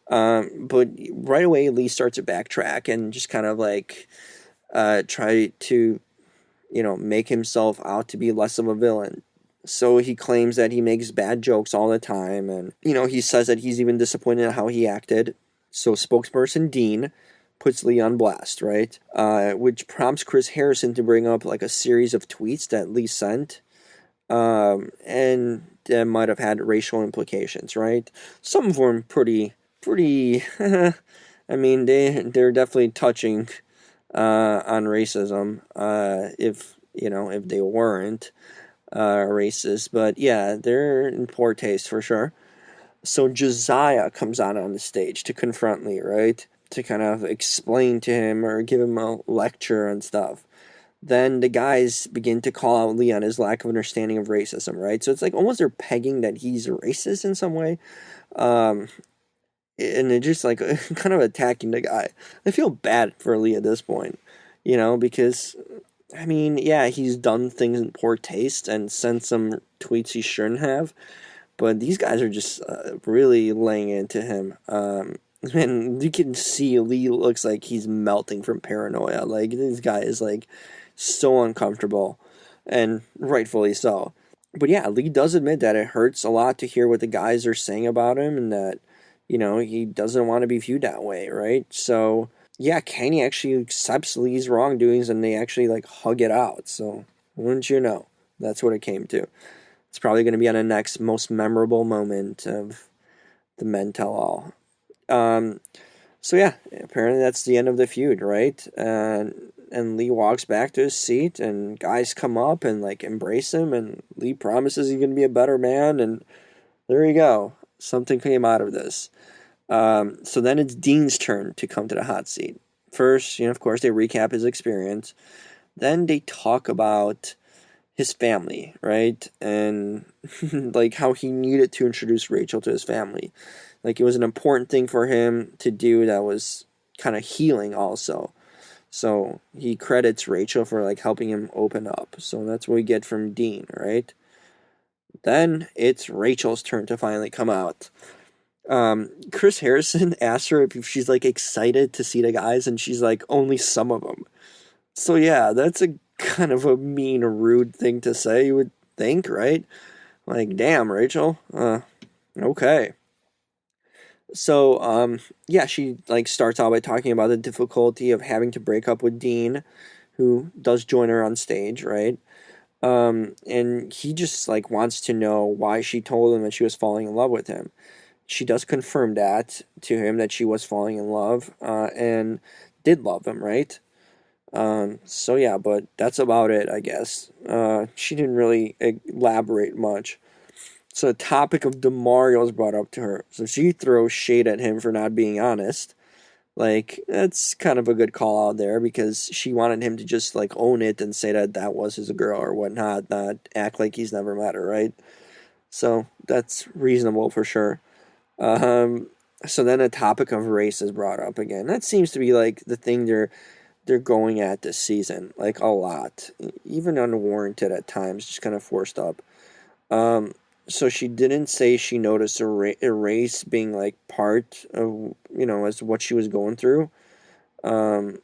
But right away, Lee starts to backtrack and just kind of like try to, make himself out to be less of a villain. So he claims that he makes bad jokes all the time. And, he says that he's even disappointed in how he acted. So spokesperson Dean puts Lee on blast, right? Which prompts Chris Harrison to bring up like a series of tweets that Lee sent. And that might have had racial implications, right? Some of them pretty I mean, they're definitely touching on racism, if they weren't racist. But yeah, they're in poor taste for sure. So Josiah comes out on the stage to confront Lee, right? To kind of explain to him or give him a lecture and stuff. Then the guys begin to call out Lee on his lack of understanding of racism, right? So it's like almost they're pegging that he's racist in some way. And they're just like kind of attacking the guy. I feel bad for Lee at this point, because, I mean, yeah, he's done things in poor taste and sent some tweets he shouldn't have. But these guys are just really laying into him. And you can see Lee looks like he's melting from paranoia. Like, this guy is, like, so uncomfortable. And rightfully so. But yeah, Lee does admit that it hurts a lot to hear what the guys are saying about him. And that, he doesn't want to be viewed that way, right? So, yeah, Kenny actually accepts Lee's wrongdoings. And they actually, like, hug it out. So, wouldn't you know? That's what it came to. It's probably going to be on the next most memorable moment of the Men Tell All. So yeah, apparently that's the end of the feud, right? And Lee walks back to his seat, and guys come up and like embrace him, and Lee promises he's going to be a better man, and there you go. Something came out of this. So then it's Dean's turn to come to the hot seat. First, of course, they recap his experience. Then they talk about his family, right? And like how he needed to introduce Rachel to his family. Like, it was an important thing for him to do that was kind of healing also. So he credits Rachel for, like, helping him open up. So that's what we get from Dean, right? Then it's Rachel's turn to finally come out. Chris Harrison asked her if she's like excited to see the guys, and she's like, only some of them. So yeah, that's a kind of a mean, rude thing to say, you would think, right? Like, damn, Rachel. Okay. So, yeah, she like starts out by talking about the difficulty of having to break up with Dean, who does join her on stage, right? And he just like wants to know why she told him that she was falling in love with him. She does confirm that to him that she was falling in love, and did love him, right? So yeah, but that's about it, I guess. She didn't really elaborate much. So the topic of DeMario is brought up to her. So she throws shade at him for not being honest. Like, that's kind of a good call out there because she wanted him to just, like, own it and say that that was his girl or whatnot, not act like he's never met her, right? So that's reasonable for sure. Um, so then the topic of race is brought up again. That seems to be, like, the thing they're going at this season, like, a lot. Even unwarranted at times, just kind of forced up. Um, so she didn't say she noticed a race being like part of, as what she was going through. Um,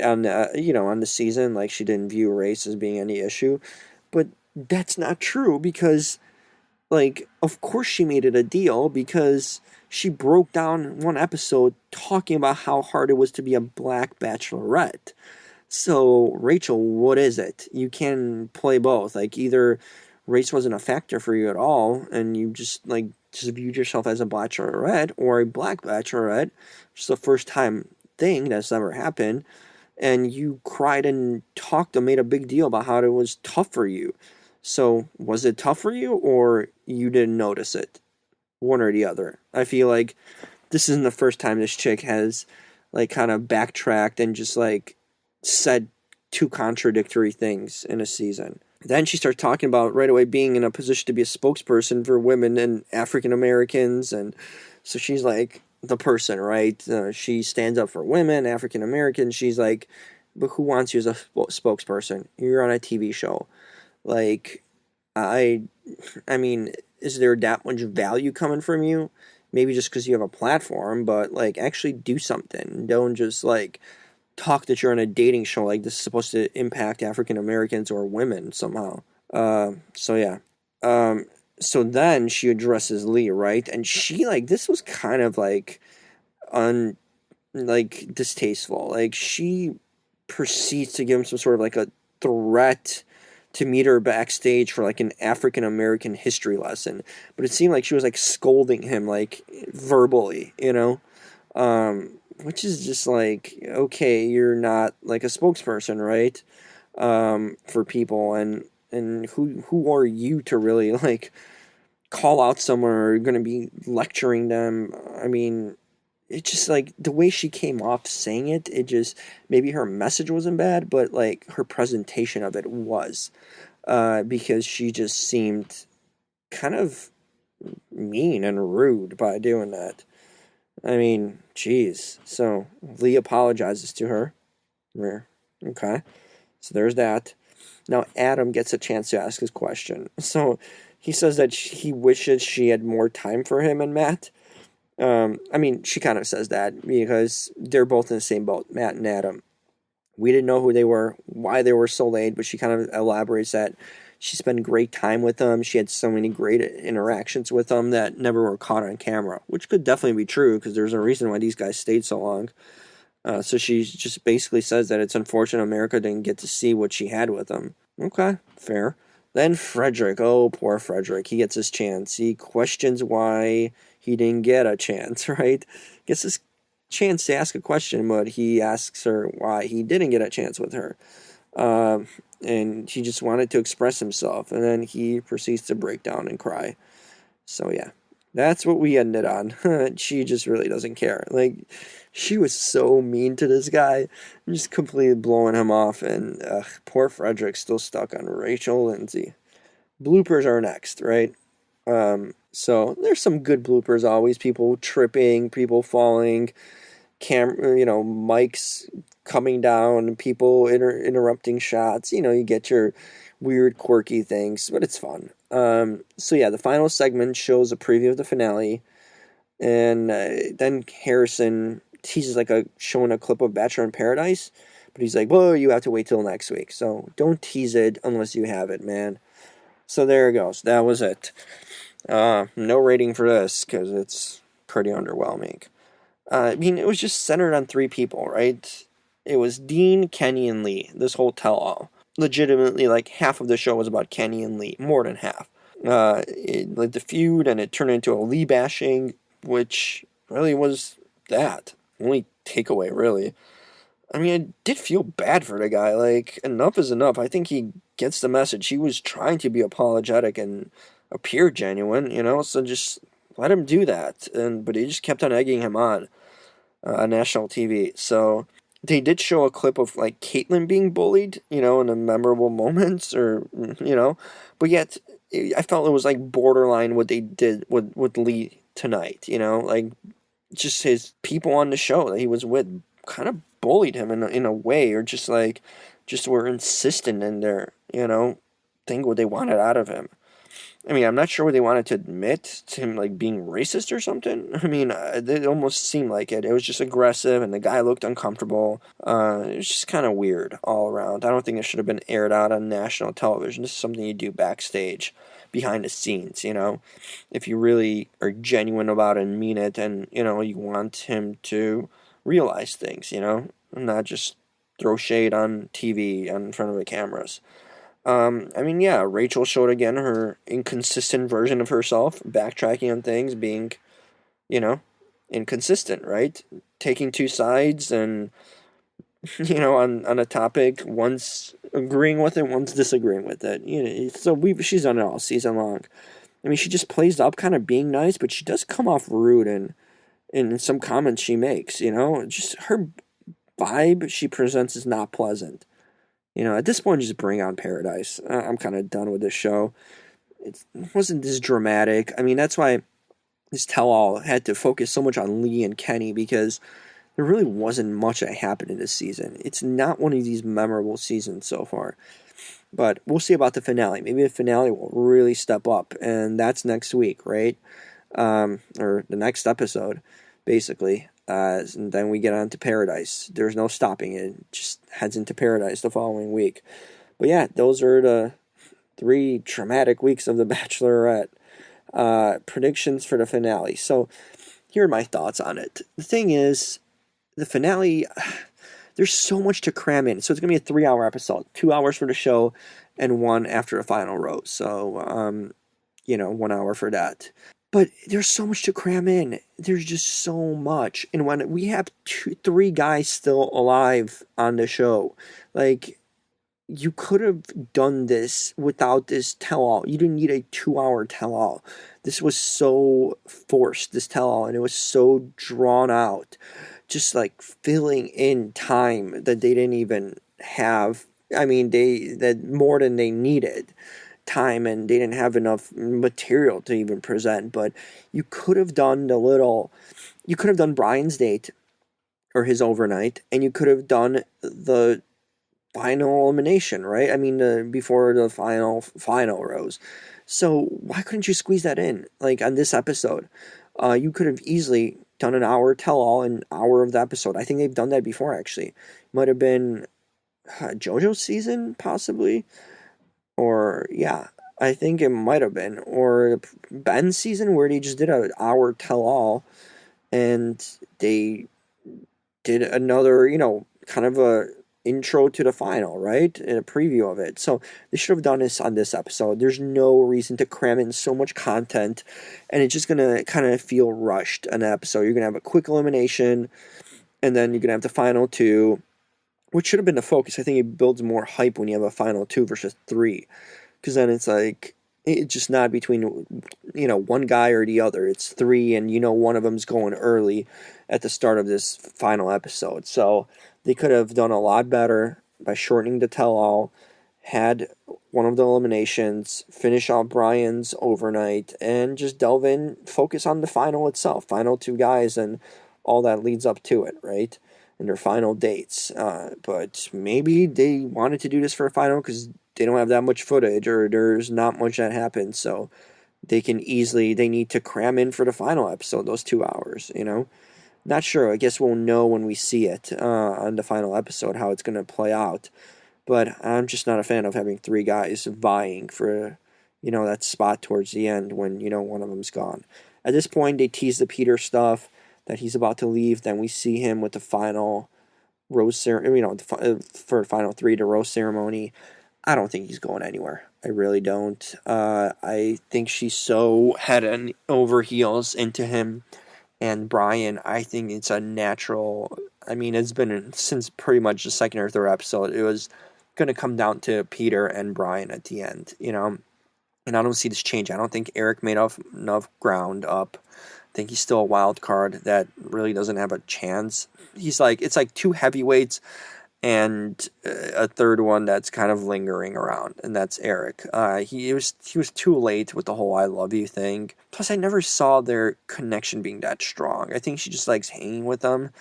on the season, like she didn't view race as being any issue, but that's not true because, like, of course she made it a deal because she broke down one episode talking about how hard it was to be a black bachelorette. So, Rachel, what is it? You can play both. Like, either race wasn't a factor for you at all, and you just viewed yourself as a bachelorette or a black bachelorette, which is the first time thing that's ever happened, and you cried and talked and made a big deal about how it was tough for you. So, was it tough for you, or you didn't notice it? One or the other. I feel like this isn't the first time this chick has, like, kind of backtracked and just, like, said two contradictory things in a season. Then she starts talking about right away being in a position to be a spokesperson for women and African Americans. And so she's like the person, right? She stands up for women, African Americans. She's like, but who wants you as a spokesperson? You're on a TV show. Like, I, I mean, is there that much value coming from you? Maybe just because you have a platform, but like actually do something. Don't just like talk that you're on a dating show like this is supposed to impact African Americans or women somehow. So yeah. Um, so then she addresses Lee, right? And she like this was kind of like like distasteful. Like she proceeds to give him some sort of like a threat to meet her backstage for like an African American history lesson. But it seemed like she was like scolding him like verbally, which is just like, okay, you're not like a spokesperson, right? For people, and who are you to really like call out someone or going to be lecturing them? I mean, it's just like the way she came off saying it, it just maybe her message wasn't bad, but like her presentation of it was, because she just seemed kind of mean and rude by doing that. I mean, geez. So Lee apologizes to her. Okay. So there's that. Now Adam gets a chance to ask his question. So he says that he wishes she had more time for him and Matt. I mean, she kind of says that because they're both in the same boat, Matt and Adam. We didn't know who they were, why they were so late, but she kind of elaborates that she spent great time with them. She had so many great interactions with them that never were caught on camera, which could definitely be true because there's a reason why these guys stayed so long. So she just basically says that it's unfortunate America didn't get to see what she had with them. Okay, fair. Then Frederick, oh, poor Frederick, he gets his chance. He questions why he didn't get a chance, right? Gets his chance to ask a question, but he asks her why he didn't get a chance with her. And he just wanted to express himself, and then he proceeds to break down and cry. So yeah, that's what we ended on. She just really doesn't care. Like, she was so mean to this guy, just completely blowing him off, and poor Frederick still stuck on Rachel Lindsay. Bloopers are next, right? So there's some good bloopers always. People tripping, people falling, mics coming down, people interrupting shots. You get your weird, quirky things, but it's fun. So yeah, the final segment shows a preview of the finale. And then Harrison teases like showing a clip of Bachelor in Paradise, but he's like, well, you have to wait till next week. So don't tease it unless you have it, man. So there it goes. That was it. No rating for this because it's pretty underwhelming. I mean, it was just centered on three people, right? It was Dean, Kenny, and Lee. This whole tell-all. Legitimately, like half of the show was about Kenny and Lee. More than half. Like the feud, and it turned into a Lee bashing, which really was that. Only takeaway, really. I mean, I did feel bad for the guy. Like, enough is enough. I think he gets the message. He was trying to be apologetic and appear genuine, so just let him do that. But he just kept on egging him on national TV. So they did show a clip of, like, Caitlyn being bullied, in the memorable moments, but yet I felt it was, like, borderline what they did with Lee tonight, like, just his people on the show that he was with kind of bullied him in a way, or just were insistent in their, thing what they wanted out of him. I mean, I'm not sure what they wanted to admit to him, like, being racist or something. I mean, it almost seemed like it. It was just aggressive, and the guy looked uncomfortable. It was just kind of weird all around. I don't think it should have been aired out on national television. This is something you do backstage, behind the scenes, if you really are genuine about it and mean it, and, you want him to realize things, and not just throw shade on TV in front of the cameras. I mean, yeah, Rachel showed again her inconsistent version of herself, backtracking on things, being, inconsistent, right? Taking two sides and, on a topic, one's agreeing with it, one's disagreeing with it. So she's done it all season long. I mean, she just plays up kind of being nice, but she does come off rude in some comments she makes, Just her vibe she presents is not pleasant. At this point, just bring on Paradise. I'm kind of done with this show. It wasn't this dramatic. I mean, that's why this tell-all had to focus so much on Lee and Kenny, because there really wasn't much that happened in this season. It's not one of these memorable seasons so far. But we'll see about the finale. Maybe the finale will really step up, and that's next week, right? Or the next episode, basically. And then we get on to Paradise. There's no stopping it. It just heads into Paradise the following week. But yeah, those are the 3 traumatic weeks of The Bachelorette. Predictions for the finale. So here are my thoughts on it. The thing is, the finale, there's so much to cram in. So it's going to be a 3-hour episode. 2 hours for the show and 1 after the final rose. So, 1 hour for that. But there's so much to cram in. There's just so much. And when we have 3 guys still alive on the show, like, you could have done this without this tell-all. You didn't need a 2-hour tell-all. This was so forced, this tell-all, and it was so drawn out. Just, like, filling in time that they didn't even have. I mean, that more than they needed time, and they didn't have enough material to even present. But you could have done Brian's date or his overnight, and you could have done the final elimination, right? I mean, before the final rose. So why couldn't you squeeze that in, like, on this episode? You could have easily done an hour tell-all, an hour of the episode. I think they've done that before, actually. Might have been JoJo's season, possibly. Or, yeah, I think it might have been. Or Ben's season, where they just did an hour tell-all, and they did another, kind of a intro to the final, right? And a preview of it. So they should have done this on this episode. There's no reason to cram in so much content, and it's just going to kind of feel rushed an episode. You're going to have a quick elimination, and then you're going to have the final 2, which should have been the focus. I think it builds more hype when you have a final 2 versus 3, because then it's like, it's just not between, one guy or the other. It's 3, and one of them's going early at the start of this final episode. So they could have done a lot better by shortening the tell-all, had one of the eliminations, finish out Brian's overnight, and just delve in, focus on the final itself, final 2 guys, and all that leads up to it, right? And their final dates. But maybe they wanted to do this for a final because they don't have that much footage, or there's not much that happened. So they need to cram in for the final episode, those 2 hours, Not sure. I guess we'll know when we see it on the final episode how it's going to play out. But I'm just not a fan of having 3 guys vying for, that spot towards the end when, one of them's gone. At this point, they tease the Peter stuff that he's about to leave. Then we see him with the final rose ceremony, for final 3, the rose ceremony. I don't think he's going anywhere. I really don't. I think she's so head and over heels into him and Brian. I think it's a natural. I mean, it's been since pretty much the second or third episode. It was going to come down to Peter and Brian at the end, And I don't see this change. I don't think Eric made enough ground up. I think he's still a wild card that really doesn't have a chance. It's like 2 heavyweights and a third one that's kind of lingering around, and that's Eric. He was too late with the whole "I love you" thing. Plus, I never saw their connection being that strong. I think she just likes hanging with them,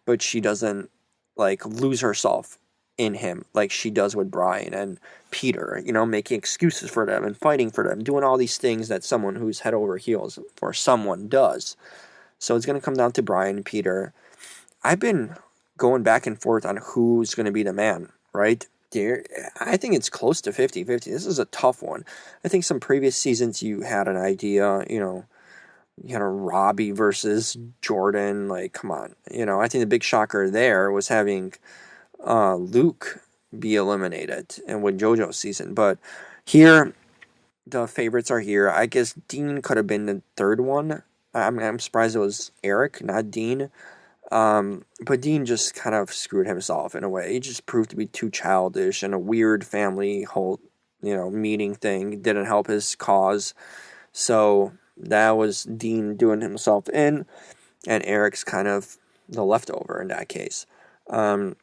but she doesn't lose herself in him like she does with Brian and Peter. Making excuses for them and fighting for them, doing all these things that someone who's head over heels for someone does. So it's gonna come down to Brian and Peter. I've been going back and forth on who's going to be the man, right? I think it's close to 50-50. This is a tough one. I think some previous seasons you had an idea, you had a Robbie versus Jordan. Come on. I think the big shocker there was having Luke be eliminated and win JoJo's season. But here, the favorites are here. I guess Dean could have been the third one. I'm surprised it was Eric, not Dean. But Dean just kind of screwed himself in a way. He just proved to be too childish, and a weird family whole, meeting thing didn't help his cause. So that was Dean doing himself in, and Eric's kind of the leftover in that case. But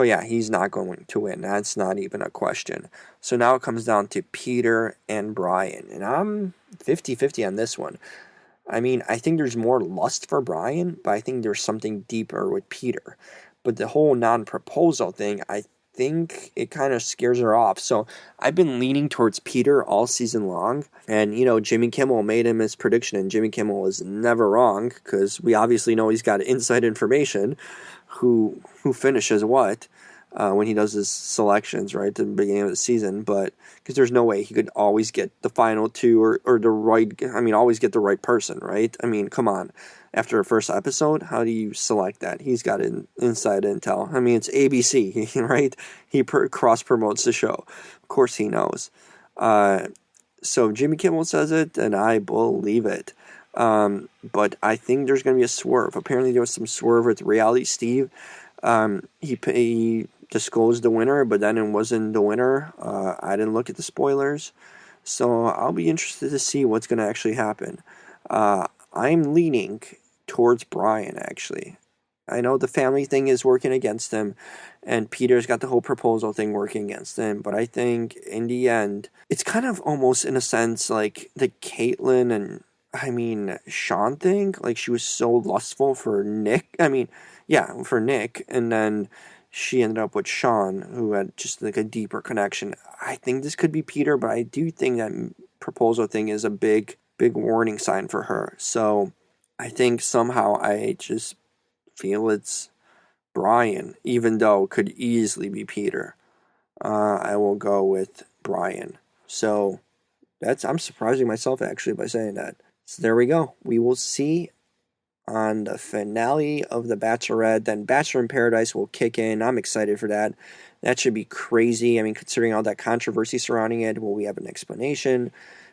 yeah, he's not going to win. That's not even a question. So now it comes down to Peter and Brian, and I'm 50-50 on this one. I mean, I think there's more lust for Brian, but I think there's something deeper with Peter. But the whole non-proposal thing, I think it kind of scares her off. So I've been leaning towards Peter all season long. And, Jimmy Kimmel made him his prediction, and Jimmy Kimmel was never wrong, because we obviously know he's got inside information who finishes what. When he does his selections, right, at the beginning of the season, but because there's no way he could always get the final 2 or the right, always get the right person, right? Come on. After a first episode, how do you select that? He's got inside intel. It's ABC, right? He cross-promotes the show. Of course he knows. So Jimmy Kimmel says it, and I believe it. But I think there's going to be a swerve. Apparently there was some swerve with Reality Steve. He disclosed the winner, but then it wasn't the winner. I didn't look at the spoilers, so I'll be interested to see what's going to actually happen. I'm leaning towards Brian, actually. I know the family thing is working against him, and Peter's got the whole proposal thing working against him, but I think in the end, it's kind of almost in a sense like the Caitlyn and Sean thing. She was so lustful for Nick. For Nick, and then she ended up with Sean, who had just a deeper connection. I think this could be Peter, but I do think that proposal thing is a big warning sign for her. So I think somehow I just feel it's Brian, even though it could easily be Peter. I will go with Brian. So I'm surprising myself actually by saying that. So there we go. We will see on the finale of The Bachelorette. Then Bachelor in Paradise will kick in. I'm excited for that. That should be crazy. Considering all that controversy surrounding it, will we have an explanation?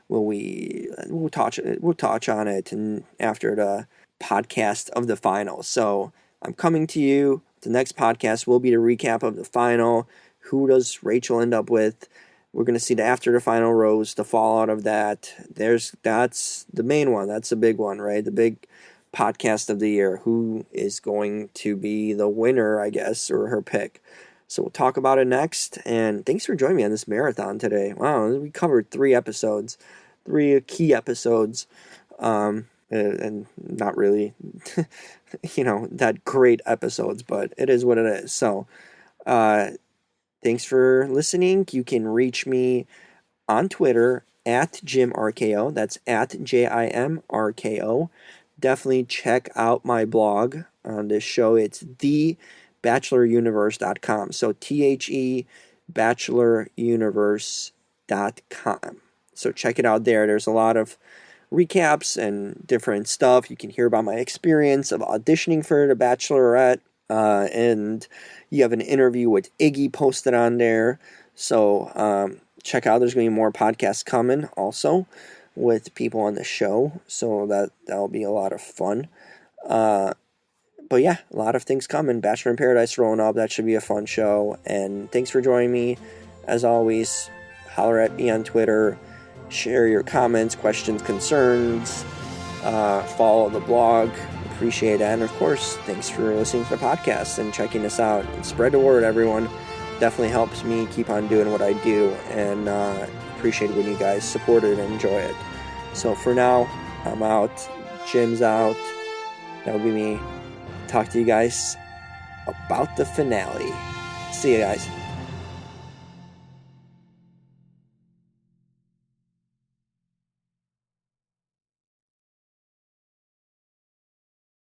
We'll touch on it and after the podcast of the final. So I'm coming to you. The next podcast will be the recap of the final. Who does Rachel end up with? We're going to see the after the final rose, the fallout of that. That's the main one. That's the big one, right? The big podcast of the year. Who is going to be the winner, I guess, or her pick. So we'll talk about it next. And thanks for joining me on this marathon today. Wow, we covered 3 episodes, 3 key episodes. And not really, that great episodes, but it is what it is. So, thanks for listening. You can reach me on Twitter at JimRKO. That's at JIMRKO. Definitely check out my blog on this show. It's thebacheloruniverse.com. So THE bacheloruniverse.com. So check it out there. There's a lot of recaps and different stuff. You can hear about my experience of auditioning for the Bachelorette. And you have an interview with Iggy posted on there. So check out. There's going to be more podcasts coming also with people on the show. So that'll be a lot of fun. But yeah, a lot of things coming. Bachelor in Paradise rolling up. That should be a fun show. And thanks for joining me. As always, holler at me on Twitter. Share your comments, questions, concerns. Follow the blog. Appreciate it. And of course, thanks for listening to the podcast and checking us out. And spread the word, everyone. Definitely helps me keep on doing what I do. And appreciate when you guys support it and enjoy it. So for now, I'm out. Jim's out. That'll be me. Talk to you guys about the finale. See you guys.